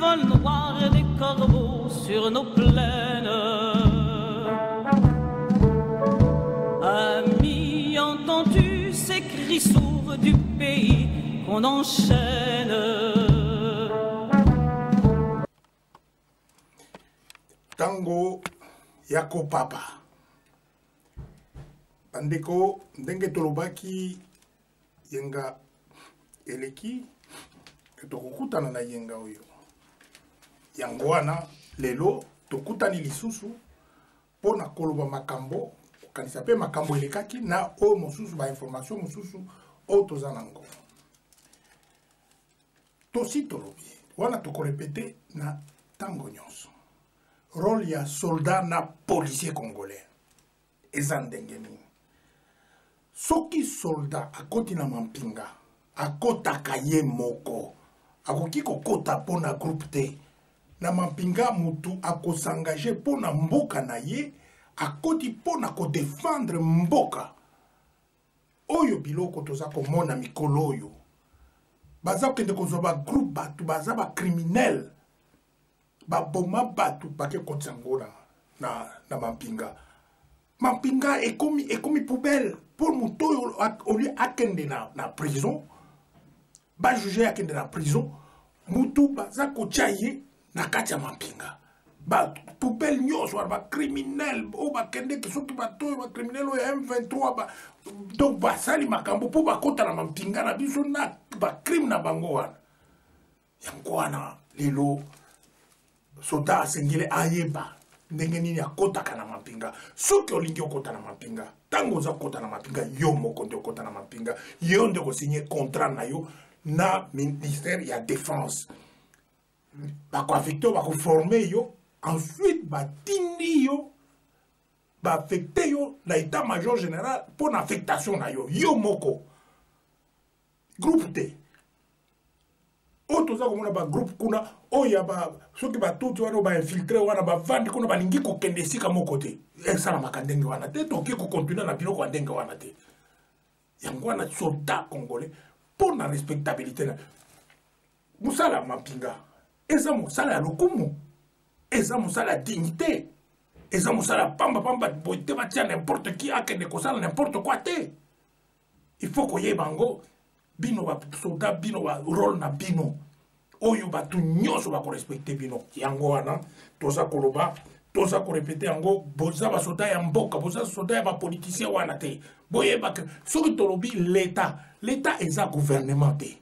vol noir des corbeaux sur nos plaines. Ami, entends-tu ces cris sourds du pays qu'on enchaîne? Tango yako papa bandeko ndenge tolobaki yenga eleki tokokutana na yenga oyo yango wana lelo tokutani lisusu pona koloba makambo kokanisa pe makambo elekaki na oyo mosusu ba information mosusu oyo toza nango tosi tolobi wana tokorepete na tango nyonso rôle ya soldat na policier congolais eza ndenge nini soki soldat akoti na mampinga akotaka ye moko akoki kokota mpo na groupe te na mampinga mutu akosangaje mpo na mboka na ye akoti mpo na kodefendre mboka oyo biloko toza komona mikolo oyo baza kokende kozwa bagroupe bato baza bacriminel baboma batu bake kotsango na mampinga. Mampinga ekomi poubelle pour muto oli akende na prison. Ba juge akende na prison. Mutu baza kochaye na kati ya mampinga. Ba poubelle nyos war ba criminel o ba kende ke soki bato ba criminel o ya M23 ba donc ba sali makambo po ba kota na mampinga na biso na ba crime na bango wana. Yango wana lelo soda asengele ayeba ndenge nini akotaka na mampinga soki olingi okota na mampinga tango oza kota na mampinga yo moko nde okota na mampinga yo nde kosigner contrat na yo na ministère ya défense bakoaffecte yo bakoforme yo ensuite batindi yo baaffecte yo na état major général mpo na affectation na yo moko groupe te oyo toza komona bagroupe kuna oyo soki batuti wana bainfiltre wana bavandi kuna balingi kokende esika moko te esalamaka ndenge wana te toki kokontinue na biloko ya ndenge wana te yango wana soldat congolais mpo na respectabilité na mosala ya mampinga eza mosala ya lokumu eza mosala ya dignité eza mosala ya pambapamba boye te batia n'importe qui akende kosala n'importe quoi te il faut koyeba yango bino basoldat bino ba rôle na bino oyo batu nyonso bakorespecte bino yango wana toza koloba toza korepete yango boza basoldat ya mboka boza soldat ya bapoliticien wana te boyeba soki tolobi l'état eza gouvernement te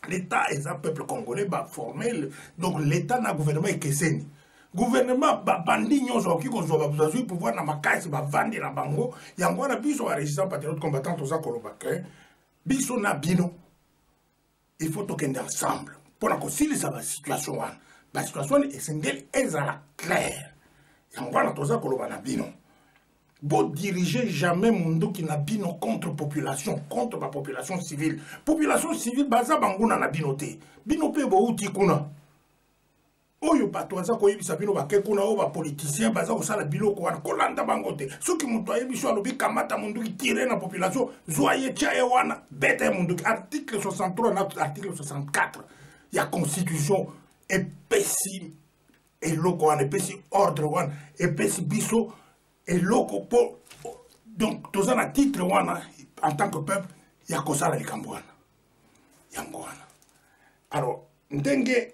l'état eza peuple congolais baformé donc l'état na gouvernement ekeseni gouvernement bandi nyonso bakoki kozwa bazwi pouvoir na makasi bavandi na bango yango wana biso ba résistant patriote combattant toza koloba ke biso na bino il faut tokende ensemble pour la kosilisa ba situation wana ba situation esengeli ezala clair yango wana toza koloba na bino bo diriger jamais munduki na bino contre population contre ba population civile baza banguna na bino te bino pe bouti kuna oyo bato baza koyebisa bino bake kuna oyo bapoliticien baza kosala biloko wana kolanda bango te soki moto ayebi so alobi kamata munduki tire na population zwa ye tia ye wana beta ye munduki article 63 na article 64 ya constitution epesi eloko wana epesi ordre wana epesi biso eloko po donc toza na titre wana en tant que peuple ya kosala likambo wana yango wana alors ndenge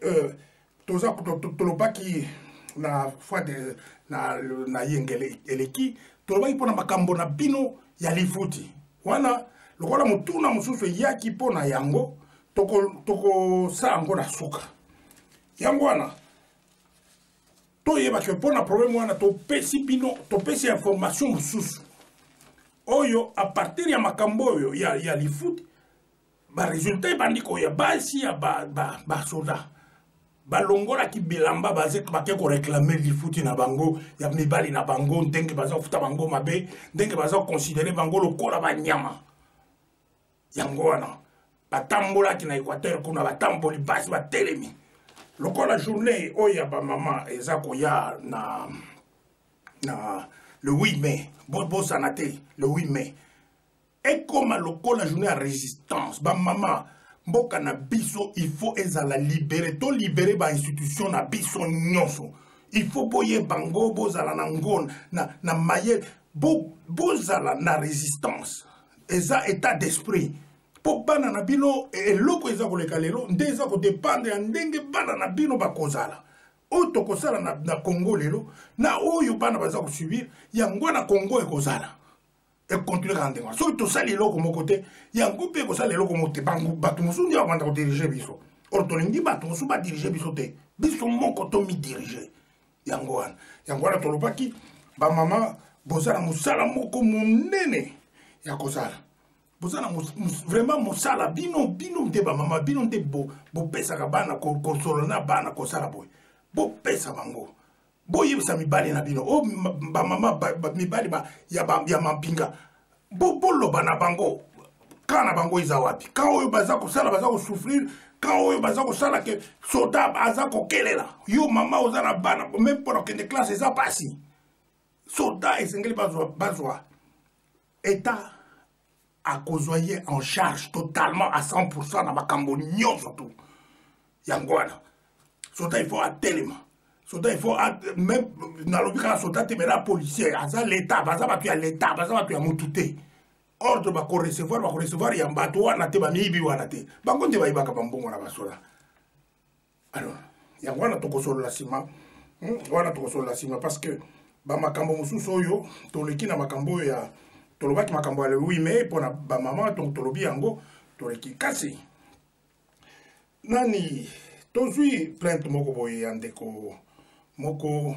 toza tolobaki na fois de na yengele eleki tolobaki mpona makambo na bino ya lifuti wana lokola motuna mosusu eyaki mpona yango tokosala yango na suka yango wana toyebaki mpona problème wana topesi bino topesi information mosusu oyo a partir ya makambo oyo ya lifuti baresultat ebandi koya basi ya basoda balongolaki bilamba bake koreklame lifuti na bango ya mibali na bango ndenge baza kofuta bango mabe ndenge baza koconsidere bango lokola banyama yango wana batambolaki na Équateur kuna batamboli basi batelemi lokola journée oyo ya bamama eza koya na le 8 mai bosana te le 8 mai ekoma lokola journée ya résistance bamama mboka na biso il faut ezala libérer to libérer ba institution na biso nyonso il faut boye bango bozala na ngona na maye bozala na résistance eza état d'esprit po bana na bino eloko eza koleka lelo nde eza kodépendre ya ndenge bana na bino bakozala oyo tokosala na Congo lelo na oyo bana baza kosubir yango na Congo ekozala ekontinue kaka ndenge soki tosali eloko moko te yango mpe ekosala eloko moko te bato mosusu nde bakwanda kodirige biso or tolingi bato mosusu badirige biso te biso moko tomidirige yango wana tolobaki bamama bozala mosala moko monene ya kozala bozala vraiment mosala bino nde bamama bino nde bopesaka bana kosolo na bana kosala boye bopesa bango boyebisa mibali na bino o bamama mibali ya mampinga boloba na bango ka na bango eza wapi ka oyo baza kosala baza kosouffrir ka oyo baza kosala ke soda aza kokelela yo mama oza na bana même mpona kokende classe eza pasi soda esengeli bazwa état akozwa ye en charge totalement à 100% na makambo nyonso tu yango wana soda il faut atelema soda il faut même nalobi kaka soda te mena policier aza l'état baza bato ya l'état baza bato ya motu te ordre bakorecevoir ya bato wana te bamiyibi wana te bango nde bayibaka bambongo na basoda alors yango wana tokosolola nsima parce que bamakambo mosusu oyo toleki na makambo oyo ya tolobaki makambo ya le 8 mai mpona bamama donc tolobi yango toleki kasi nani tozwi plainte moko boye ya ndeko moko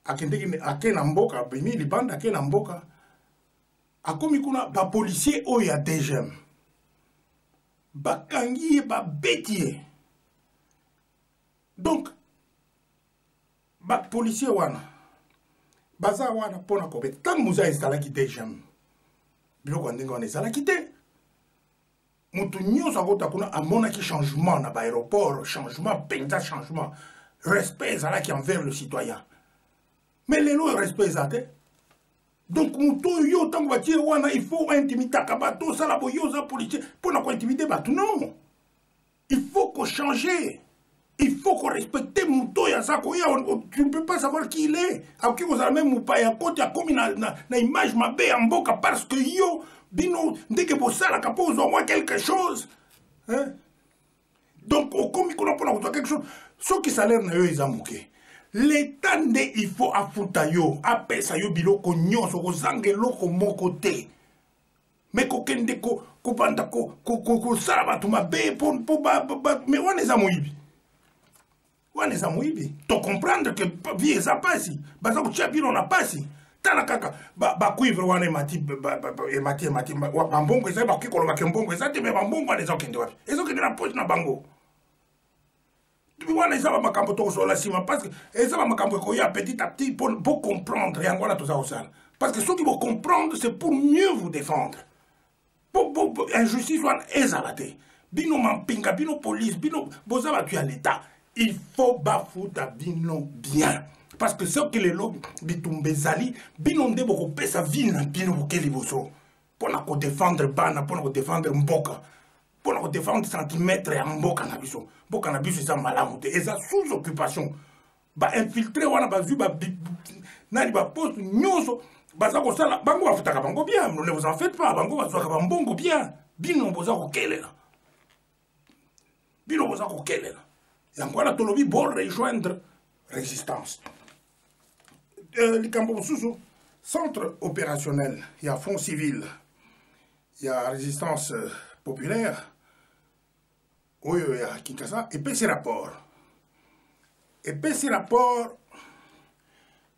akendeki ake na mboka abimi libanda ake na mboka akomi kuna bapolisier oyo ya DGM bakangi ye babeti ye donc bapolisier wana baza wana mpona kobeta ntango moza ezalaki DGM biloko ya ndenge wana ezalaki te moto nyonso akota kuna amonaki changement na baéroport changement mpenza changement respect ezalaki envers le citoyen mais lelo respect eza te donc moto oyo ntango batie wana il faut intimitaka bato osala boye oza policier mpona kointimide bato non il faut kochanger il faut korespecte moto oyo aza koya tu ne peux pas savoir qui il est akoki kozala même mopaya koti akomi na image mabe ya mboka parce que yo bino ndenge bosalaka mpo ozwa mwa quelque chose hein? Donc okomi kuna mpona kozwa quelque chose soki salaire na yo eza moke l'état nde il faut afuta yo apesa yo biloko nyonso kozanga eloko moko te me kokende kobanda kosala bato mabe me wana eza moyibi wana eza moyibi tocomprendre que vie eza pasi baza kotia bino na pasi tala kaka bacuivre wana emati bambongo ezali bakoki kolobaka mbongo eza te me bambongo wana eza okende wapi ezokende na poche na bango wana eza bamakambo tokosola nsima parce que eza bamakambo ekoya petit à petit pour comprendre yango wana toza kosala parce que soki bocomprendre c'est pour mieux vous défendre injustice wana ezala te bino mampinga bino police bino boza bato ya l'état il faut bafuta bino bien parce que soki lelo bitumba ezali bino nde bokopesa vie na bino boke liboso mpona kodefendre bana mpona kodefendre mboka mpona kodefendre centimètre ya mboka na biso eza malamu te eza sous occupation bainfiltre wana bazwi nani baposte nyonso baza kosala bango bafutaka bango bien ne vous en faites pas bango bazwaka bambongo bien bino boza kokelela yango wana tolobi bo rejoindre résistance likambo mosusu centre opérationnel ya fonds civil ya résistance populaire oyo ya Kinshasa epesi rapport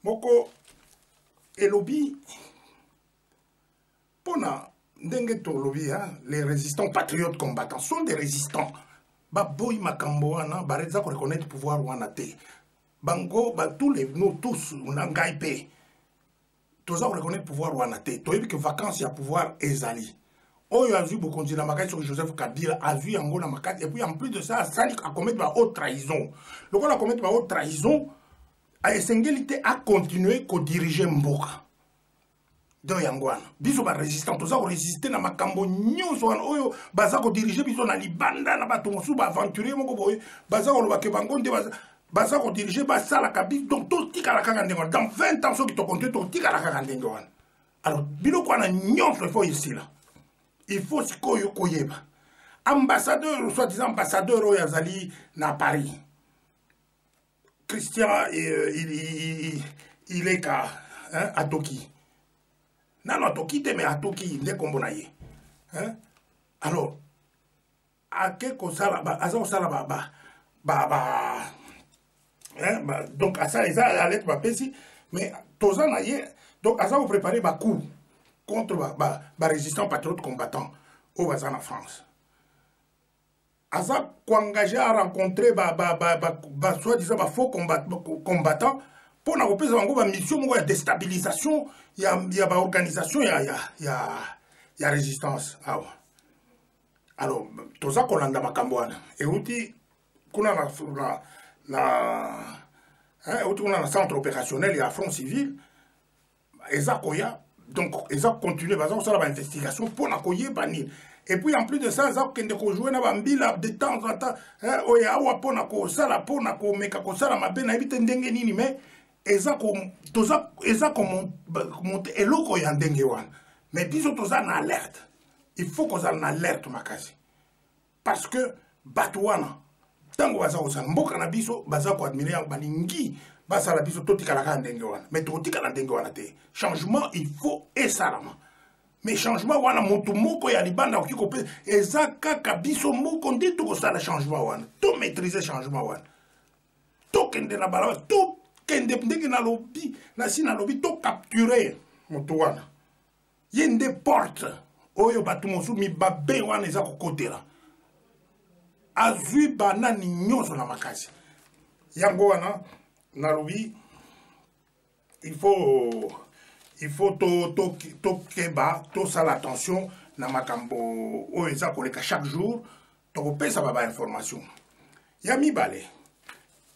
moko elobi mpona ndenge tolobi les résistants patriotes combattants sont des résistants baboyi makambo wana bareza koreconnaître pouvoir wana te bango nous tous na ngai mpe toza koreconnaître pouvoir wana te toyebi ke vacances ya pouvoir ezali oyo azwi bokonzi na makasi soki Joseph Kabila azwi yango na makasi et puis en plus de ça asali akomete ba haute trahison lokola akomete ba haute trahison esengeli te akontinue kodiriger mboka donc yango wana biso barésistant toza korésiste na makambo nyonso wana oyo baza kodirige biso na libanda na bato mosusu baaventurier moko boye baza koloba ke bango nde baza kodirige basalaka biso donc totikala kaka ndenge wana dans 20 ans soki tokontinue totikala kaka ndenge wana alors biloko wana nyonso ifo esila il faut sikoyo koyeba ambassadeur soi-disant ambassadeur oyo azali na Paris Christian il est ka à Toki nano atoki te mais atoki nde kombo na ye alors ake kosala aza kosala donc asala eza alete bapesi mais toza na ye donc aza koprépare bacoup contre barésistant patriote combattant oyo baza na France aza koengage à rencontrer soi-disant bafaux combattants pour na kopesa bango bamission moko ya déstabilisation ya baorganisation ya résistance awa alors toza kolanda makambo wana euti kuna na centre opérationnel ya front civil eza koya donc eza continuer baza kosala bainvestigation mpona koyeba nini et puis en plus de ça eza kokende kojouer na bambila de temps en temps oyo awa mpona kosala mpona komeka kosala mabe nayebi te ndenge nini mais eza komonte eloko ya ndenge wana mais biso toza na alerte il faut kozala na alerte makasi parce que bato wana ntango baza kosala mboka na biso baza koadmire yango balingi basala biso totikalaka ndenge wana mais tokotikala ndenge wana te changement il faut esalama mais changement wana motu moko ya libanda okoki kopesa eza kaka biso moko nde tokosala changement wana to maîtriser changement wana tokende na balaba tokende ndenge nalobi nasi nalobi tokapture motu wana ye nde porte oyo bato mosusu mibabe wana eza kokotela azwi banani nyonso na makasi yango wana nalobi il faut tokeba tosala attention na makambo oyo eza koleka chaque jour tokopesa bainformation ya mibale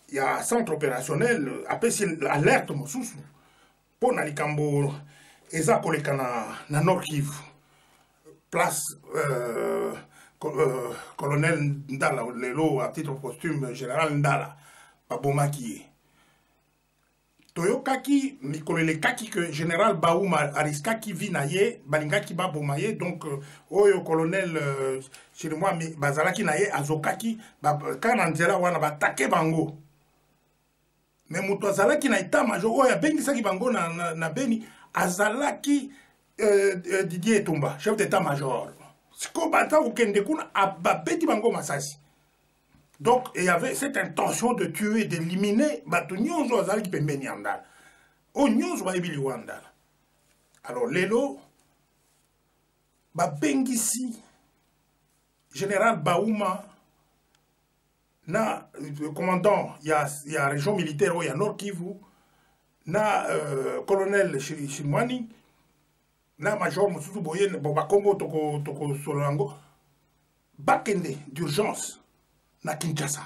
ya centre opérationnel apesi alerte mosusu mpo na likambo eza koleka na Nord Kivu place colonel Ndala lelo à titre posthume général Ndala babomaki ye toyokaki mikolo elekaki que général Baouma ariskaki vi na ye balingaki baboma ye donc oyo colonel chez moi bazalaki na ye azokaki kaka na nzela wana batake bango mais moto azalaki na état major oyo abengisaki bango na Beni azalaki Didier Etumba chef d'état major siko bata kokende kuna babeti bango masasi. Donc, il y avait cette intention de tuer, d'éliminer, alors, Lelo, Bengisi, général Baouma, na commandant, il y a région militaire, il y a Nord Kivu, na colonel Chimwani, na major Moussoudou Boyen, Bobakombo Toko Solango, Bakende d'urgence. Na Kinshasa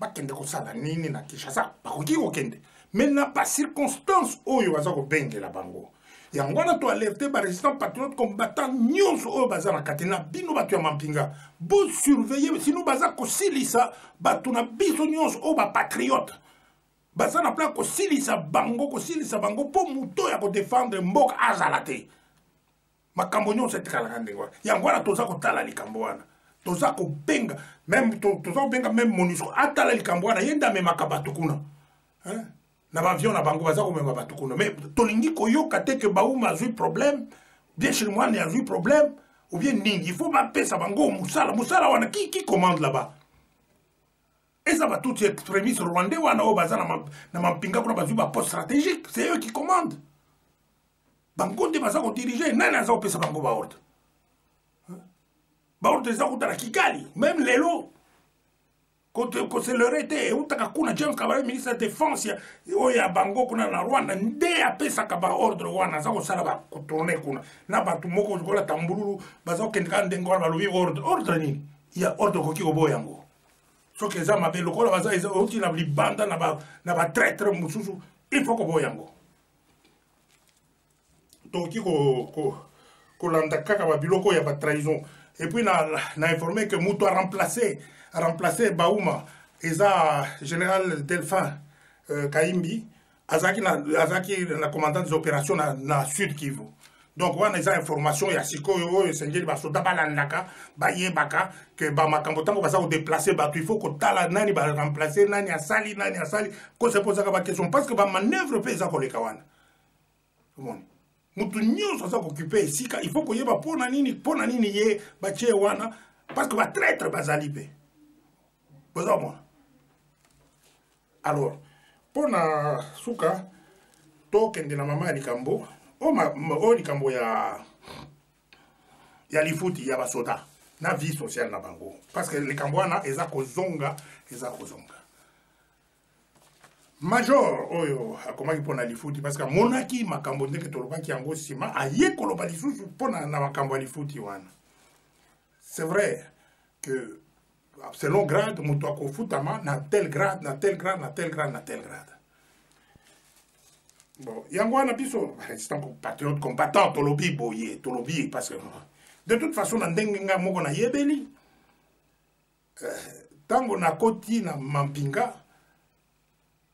bakende kosala nini na Kinshasa bakoki kokende mais na pas circonstance oyo baza kobengela bango yango wana to alerter ba résistant patriote combattant nyonso oyo baza na katena bino bato ya mampinga bo surveiller sinon baza kosilisa bato na biso nyonso oyo ba patriote baza na plan kosilisa bango po muto ya ko défendre mboka azala te makambo nyonso etikala ndengwa yango wana toza kotala likambo wana toza kobenga même toza kobenga même MONUSCO atala likambo wana yenda memaka bato kuna na bavion na bango baza komema bato kuna mais tolingi koyoka te que Baouma azwi problème bien chez moi il a eu problème ou bien nini il faut bapesa bango musala wana qui commande là-bas et ça va tout extrémistes rwandais wana o baza na mampinga kuna bazwi ba poste stratégique c'est eux qui commandent bango nde baza ko diriger nani aza kopesa bango ba ordre baordre eza kutala Kigali même lelo c'est leur été utaka kuna James Kabarebe ministre de défense oya bango kuna na Rwanda nde apesaka ba ordre wana za kosala ba kotourne kuna na batu moko kola tambululu baza kokendeka ndenge wana balobi ordre nini ya ordre koki koboya yango soki eza mabe lokola baza eza oti na libanda na ba traître mususu il faut koboya yango toki ko landa kaka ba biloko ya ba trahison. Et puis na informé que Moutou a remplacé Baouma eza général Delphin Kaimbi azaki na commandant des opérations na Sud Kivu. Donc on a des informations ya sikoyo sengeli ba soda balandaka ba yebaka que ba makambo tango ba sa déplacer ba il faut ko tala nani ba remplacer nani asali ko se pose ka question parce que ba manœuvre pe za ko le kawana. Bon. Mutu nyonso sa ko occuper ici il faut ko yeba pona nini ye ba che wana parce que ba traître bazali pe. Bon. Alors pona suka token de la mama likambo o likambo ya lifuti ya basoda na vie sociale na bango parce que likambo wana eza kozonga major oyo akomaki mpona lifuti parce que monaki makambo ndenge tolobaki yango nsima aye koloba lisusu mpona na makambo ya lifuti wana. C'est vrai que selon grade moto akofutama na tel grade. Bon, Yangwana biso, c'est un patriote combattant, tolobi boye, parce que de toute façon, na ndenga moko na yebeli, tango na koti na mampinga,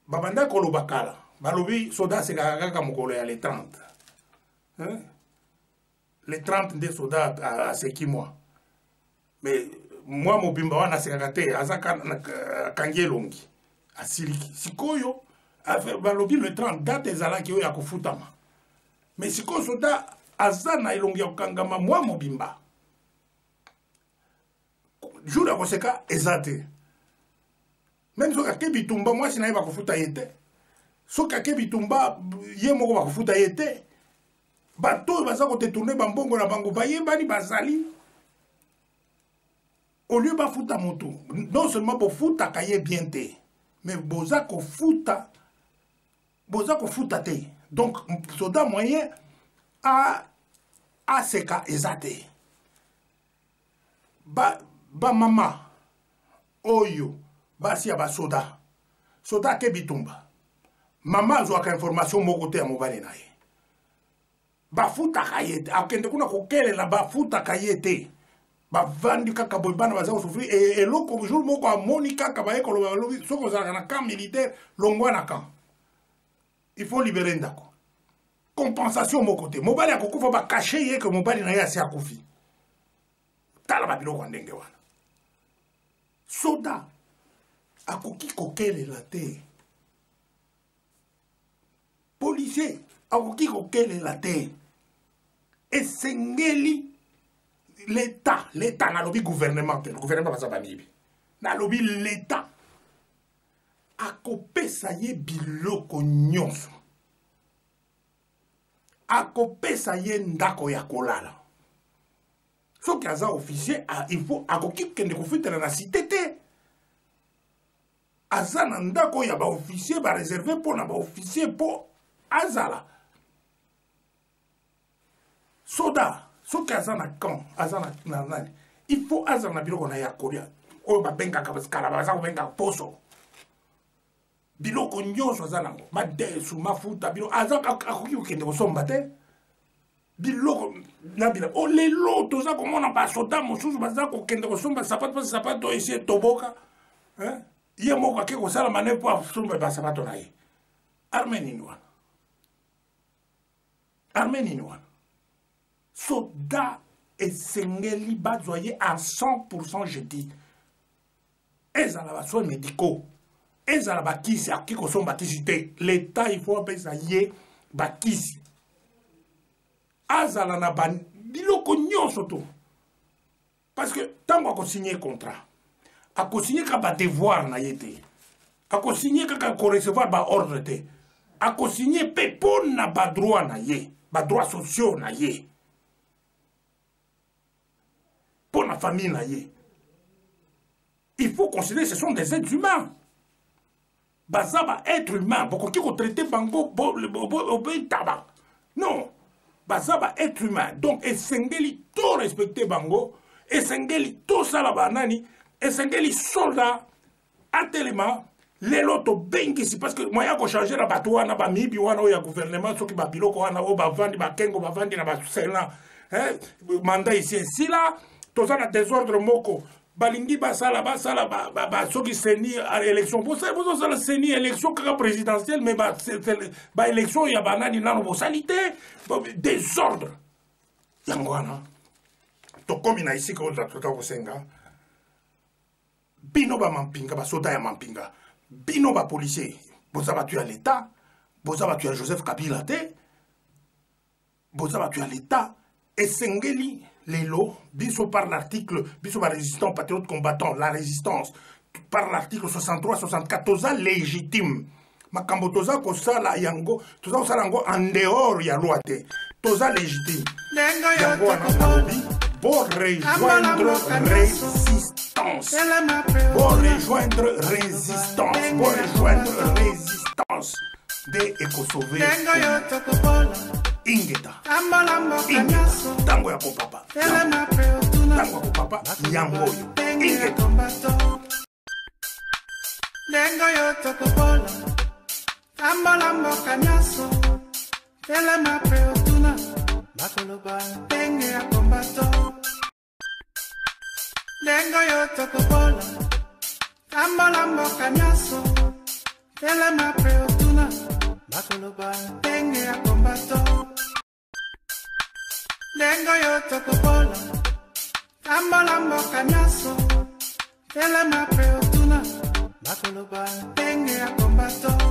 babanda koloba kala, balobi soda se kaka mokolo ya les 30. Les 30 des soldats à ce qui moi. Mais moi mobimba wana se kaka te, azaka kangelongi, asiliki, sikoyo, balobi le 30 date ezalaki oyo ya kofutama mais sikoyo soda aza na elongi ya kokangama mwa mobimba jour ya koseka eza te même soki ake bitumba mwasi na ye bakofuta ye te soki ake bitumba ye moko bakofuta ye te bato oyo baza kotetourne bambongo na bango bayebani bazali au lieu bafuta motu non seulement bofutaka ye bien te mais boza kofuta te. Donc, soda moyen a seka ezate. Ba mama oyo basi ya ba soda ke bitumba. Mama zo aka information moko te ya mobali na ye. Ba futa kayete, akende kuna kokelela ba futa kayete. Ba vandi kaka boybana baza souffrir et loko jour moko amoni kaka ba ekolo lobi soko za na camp militaire longwa na camp. Il faut libérer ndako. Compensation mon côté. Mobali akokufa ba cacher ye que mobali na ye asi akufi. Tala ba biloko ndenge wana. Soda akoki kokele la te. Policier akoki kokele la te. Esengeli l'État na lobby gouvernement, le gouvernement va s'abanibi. Na lobby l'État akopesa ye biloko nyonso. Akopesa ye ndako ya kolala. Soki aza officier, il faut akoki kende kofutela na cité te. Aza na ndako ya ba officier ba réservé pour na ba officier pour azala. Soda, soki aza na camp, aza na nani. Il faut azala na biloko na ya Korea. Oyo ba benga kabaskala ba za benga poso. Biloko nyonso aza nango madesu mafuta biloko aza akoki kokende kosomba te biloko na bila o lelo toza komona basoda mosusu baza kokende kosomba sapato esi toboka ye moko ake kosala manevre po asomba basapato na ye arme nini wana soda esengeli bazwa ye à 100% je dis ezala basoins médicaux ezala bakisi akoki kosomba tisi te l'État il faut apesa ye bakisi azala na biloko nyonso to parce que tango akosigné contrat akosigné kaka badevoir na ye te akosigné kaka korecevoir baordre te akosigné mpe mpona badroit na ye badroit sociaux na ye mpona famille na ye il faut considérer ce sont des êtres humains. Bazaba être humain, beaucoup qui traiter bango taba. Non, bazaba être humain. Donc esengeli to respecter bango, esengeli to sala banani, esengeli soldat atelema lelo to bengisi parce que moya ko changer na bato wana ba mibi wana o ya gouvernement soki ba biloko wana o ba vandi ba kengo ba vandi na ba sena mandat ici ici là toza na désordre moko balingi basala soki seni à élection pour ça la seni élection kaka présidentielle mais ba élection ya banani nano bosalité désordre yango wana to komi na ici ko za tota kosenga bino ba mampinga ba soda ya mampinga bino ba policier boza batu ya l'état boza batu ya Joseph Kabila te boza batu ya l'état esengeli lelo biso par l'article biso ba résistant patriote combattant la résistance par l'article 63 64 toza légitime makambo toza kosala yango toza kosala yango en dehors ya loi te toza légitime yango pour rejoindre résistance pour rejoindre résistance de ekosauver ingeta tango ya kopapa yango ingeta lengo yo tokobola tambolambo kanyaso telema preotuna makoloba tenge ya kombato lengo yo tokobola tambolambo kanyaso telema preotuna makoloba tenge ya kombato lengo yo tokobola tambolambo kanyaso telema preotuna makoloba tenge ya kombato